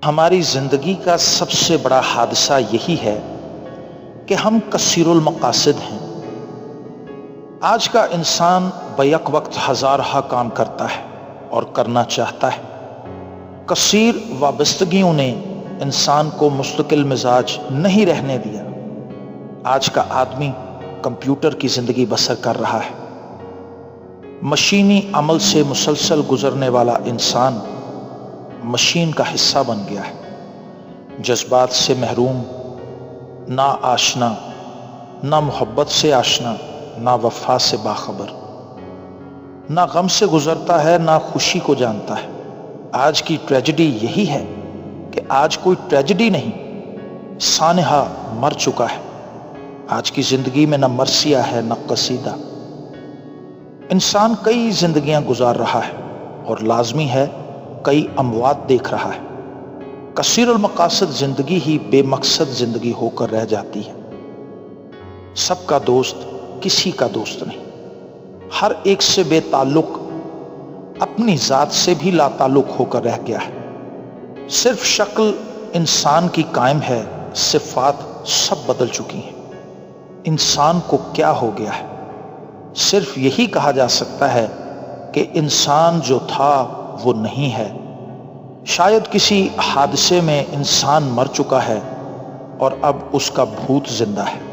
ہماری زندگی کا سب سے بڑا حادثہ یہی ہے کہ ہم کثیر المقاصد ہیں۔ آج کا انسان بیک وقت ہزارہا کام کرتا ہے اور کرنا چاہتا ہے۔ کثیر وابستگیوں نے انسان کو مستقل مزاج نہیں رہنے دیا۔ آج کا آدمی کمپیوٹر کی زندگی بسر کر رہا ہے۔ مشینی عمل سے مسلسل گزرنے والا انسان مشین کا حصہ بن گیا ہے۔ جذبات سے محروم، نہ آشنا، نہ محبت سے آشنا، نہ وفا سے باخبر، نہ غم سے گزرتا ہے نہ خوشی کو جانتا ہے۔ آج کی ٹریجڈی یہی ہے کہ آج کوئی ٹریجڈی نہیں، سانحہ مر چکا ہے۔ آج کی زندگی میں نہ مرثیہ ہے نہ قصیدہ۔ انسان کئی زندگیاں گزار رہا ہے اور لازمی ہے کئی اموات دیکھ رہا ہے۔ کثیر المقاصد زندگی ہی بے مقصد زندگی ہو کر رہ جاتی ہے۔ سب کا دوست کسی کا دوست نہیں، ہر ایک سے بے تعلق، اپنی ذات سے بھی لا تعلق ہو کر رہ گیا ہے۔ صرف شکل انسان کی قائم ہے، صفات سب بدل چکی ہیں۔ انسان کو کیا ہو گیا ہے؟ صرف یہی کہا جا سکتا ہے کہ انسان جو تھا وہ نہیں ہے۔ شاید کسی حادثے میں انسان مر چکا ہے اور اب اس کا بھوت زندہ ہے۔